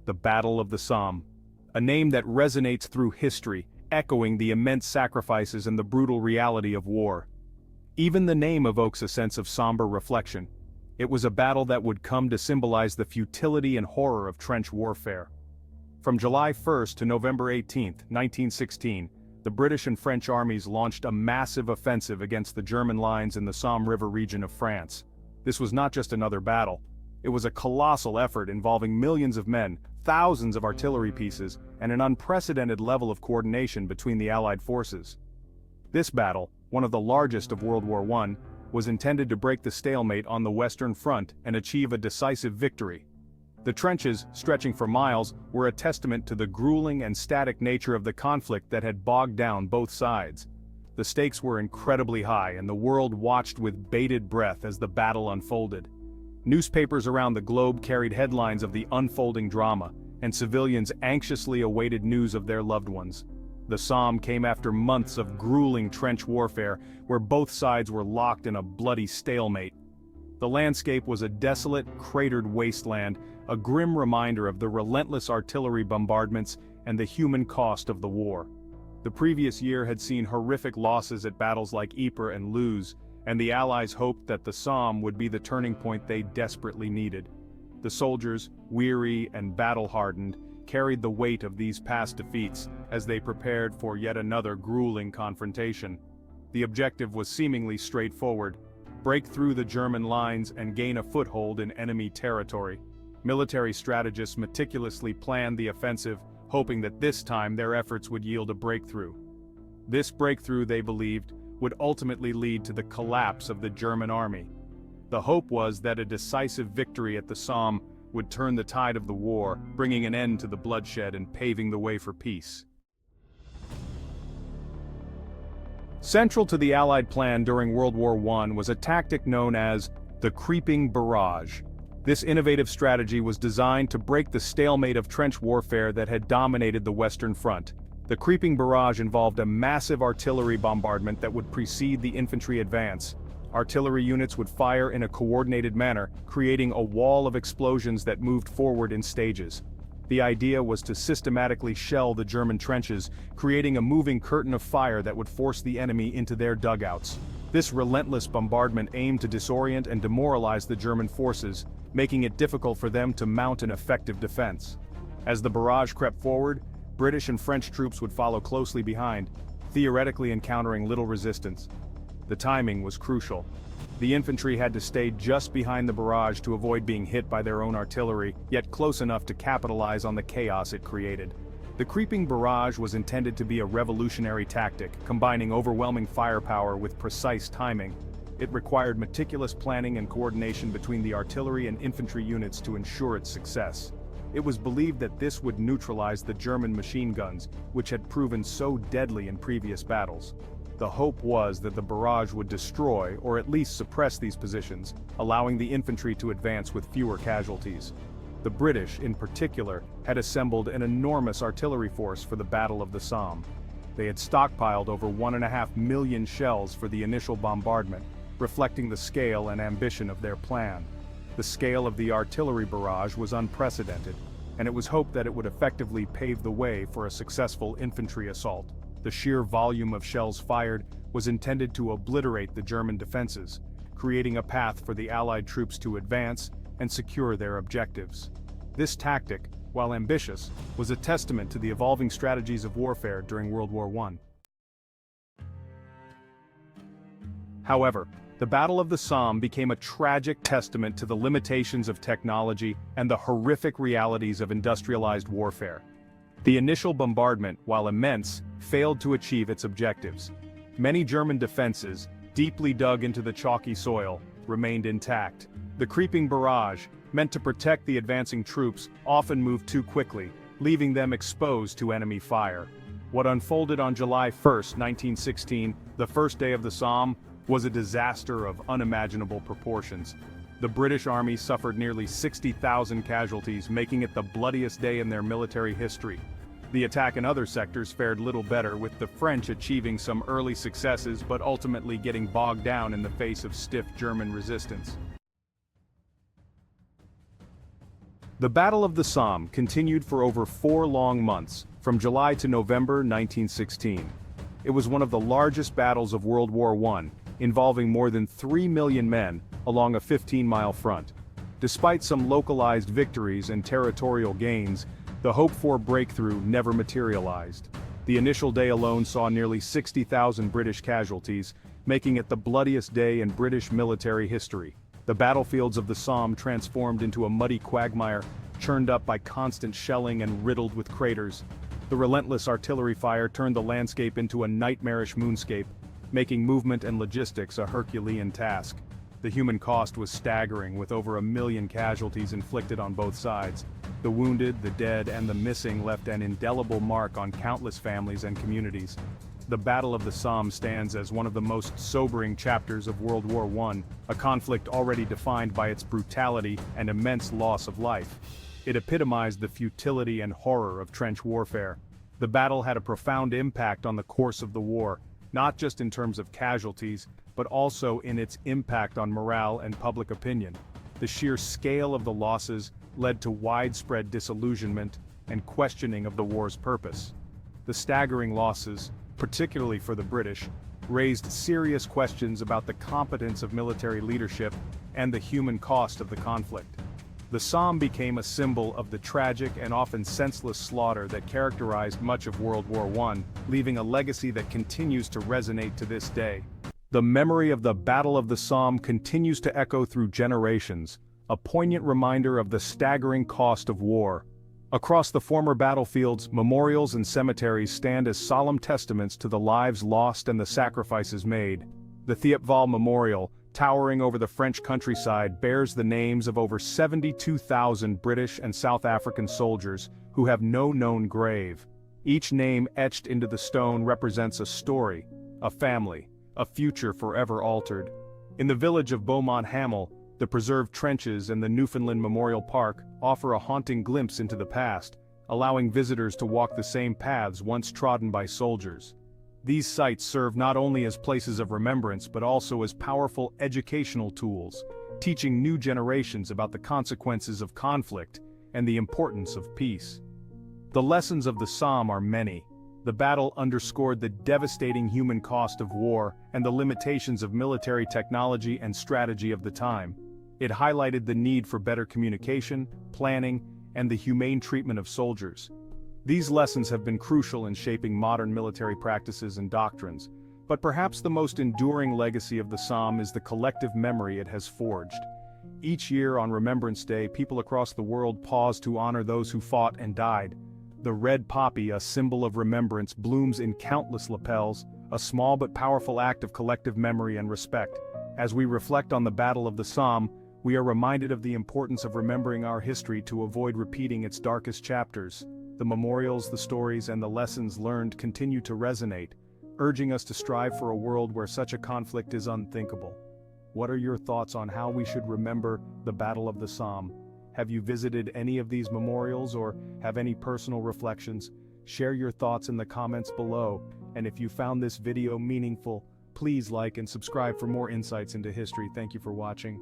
the Battle of the Somme. A name that resonates through history, echoing the immense sacrifices and the brutal reality of war. Even the name evokes a sense of somber reflection. It was a battle that would come to symbolize the futility and horror of trench warfare. From July 1st to November 18, 1916, the British and French armies launched a massive offensive against the German lines in the Somme River region of France. This was not just another battle. It was a colossal effort involving millions of men, thousands of artillery pieces, and an unprecedented level of coordination between the Allied forces. This battle, one of the largest of World War I, was intended to break the stalemate on the Western Front and achieve a decisive victory. The trenches, stretching for miles, were a testament to the grueling and static nature of the conflict that had bogged down both sides. The stakes were incredibly high, and the world watched with bated breath as the battle unfolded. Newspapers around the globe carried headlines of the unfolding drama, and civilians anxiously awaited news of their loved ones. The Somme came after months of grueling trench warfare, where both sides were locked in a bloody stalemate. The landscape was a desolate, cratered wasteland, a grim reminder of the relentless artillery bombardments and the human cost of the war. The previous year had seen horrific losses at battles like Ypres and Loos, and the Allies hoped that the Somme would be the turning point they desperately needed. The soldiers, weary and battle-hardened, carried the weight of these past defeats as they prepared for yet another grueling confrontation. The objective was seemingly straightforward: break through the German lines and gain a foothold in enemy territory. Military strategists meticulously planned the offensive, hoping that this time their efforts would yield a breakthrough. This breakthrough, they believed, would ultimately lead to the collapse of the German army. The hope was that a decisive victory at the Somme would turn the tide of the war, bringing an end to the bloodshed and paving the way for peace. Central to the Allied plan during World War I was a tactic known as the Creeping Barrage. This innovative strategy was designed to break the stalemate of trench warfare that had dominated the Western Front. The Creeping Barrage involved a massive artillery bombardment that would precede the infantry advance. Artillery units would fire in a coordinated manner, creating a wall of explosions that moved forward in stages. The idea was to systematically shell the German trenches, creating a moving curtain of fire that would force the enemy into their dugouts. This relentless bombardment aimed to disorient and demoralize the German forces, making it difficult for them to mount an effective defense. As the barrage crept forward, British and French troops would follow closely behind, theoretically encountering little resistance. The timing was crucial. The infantry had to stay just behind the barrage to avoid being hit by their own artillery, yet close enough to capitalize on the chaos it created. The Creeping Barrage was intended to be a revolutionary tactic, combining overwhelming firepower with precise timing. It required meticulous planning and coordination between the artillery and infantry units to ensure its success. It was believed that this would neutralize the German machine guns, which had proven so deadly in previous battles. The hope was that the barrage would destroy or at least suppress these positions, allowing the infantry to advance with fewer casualties. The British, in particular, had assembled an enormous artillery force for the Battle of the Somme. They had stockpiled over 1.5 million shells for the initial bombardment, reflecting the scale and ambition of their plan. The scale of the artillery barrage was unprecedented, and it was hoped that it would effectively pave the way for a successful infantry assault. The sheer volume of shells fired was intended to obliterate the German defenses, creating a path for the Allied troops to advance and secure their objectives. This tactic, while ambitious, was a testament to the evolving strategies of warfare during World War I. However, the Battle of the Somme became a tragic testament to the limitations of technology and the horrific realities of industrialized warfare. The initial bombardment, while immense, failed to achieve its objectives. Many German defenses, deeply dug into the chalky soil, remained intact. The Creeping Barrage, meant to protect the advancing troops, often moved too quickly, leaving them exposed to enemy fire. What unfolded on July 1, 1916, the first day of the Somme, was a disaster of unimaginable proportions. The British Army suffered nearly 60,000 casualties, making it the bloodiest day in their military history. The attack in other sectors fared little better, with the French achieving some early successes but ultimately getting bogged down in the face of stiff German resistance. The Battle of the Somme continued for over 4 long months, from July to November 1916. It was one of the largest battles of World War I, involving more than 3 million men along a 15-mile front. Despite some localized victories and territorial gains, the hoped-for breakthrough never materialized. The initial day alone saw nearly 60,000 British casualties, making it the bloodiest day in British military history. The battlefields of the Somme transformed into a muddy quagmire, churned up by constant shelling and riddled with craters. The relentless artillery fire turned the landscape into a nightmarish moonscape, making movement and logistics a Herculean task. The human cost was staggering, with over 1 million casualties inflicted on both sides. The wounded, the dead, and the missing left an indelible mark on countless families and communities. The Battle of the Somme stands as one of the most sobering chapters of World War I, a conflict already defined by its brutality and immense loss of life. It epitomized the futility and horror of trench warfare. The battle had a profound impact on the course of the war, not just in terms of casualties, but also in its impact on morale and public opinion. The sheer scale of the losses led to widespread disillusionment and questioning of the war's purpose. The staggering losses, particularly for the British, raised serious questions about the competence of military leadership and the human cost of the conflict. The Somme became a symbol of the tragic and often senseless slaughter that characterized much of World War I, leaving a legacy that continues to resonate to this day. The memory of the Battle of the Somme continues to echo through generations, a poignant reminder of the staggering cost of war. Across the former battlefields, memorials and cemeteries stand as solemn testaments to the lives lost and the sacrifices made. The Thiepval Memorial, towering over the French countryside, bears the names of over 72,000 British and South African soldiers who have no known grave. Each name etched into the stone represents a story, a family, a future forever altered. In the village of Beaumont-Hamel, the preserved trenches and the Newfoundland Memorial Park offer a haunting glimpse into the past, allowing visitors to walk the same paths once trodden by soldiers. These sites serve not only as places of remembrance but also as powerful educational tools, teaching new generations about the consequences of conflict and the importance of peace. The lessons of the Somme are many. The battle underscored the devastating human cost of war and the limitations of military technology and strategy of the time. It highlighted the need for better communication, planning, and the humane treatment of soldiers. These lessons have been crucial in shaping modern military practices and doctrines, but perhaps the most enduring legacy of the Somme is the collective memory it has forged. Each year on Remembrance Day, people across the world pause to honor those who fought and died. The red poppy, a symbol of remembrance, blooms in countless lapels, a small but powerful act of collective memory and respect. As we reflect on the Battle of the Somme, we are reminded of the importance of remembering our history to avoid repeating its darkest chapters. The memorials, the stories, and the lessons learned continue to resonate, urging us to strive for a world where such a conflict is unthinkable. What are your thoughts on how we should remember the Battle of the Somme? Have you visited any of these memorials or have any personal reflections? Share your thoughts in the comments below, and if you found this video meaningful, please like and subscribe for more insights into history. Thank you for watching.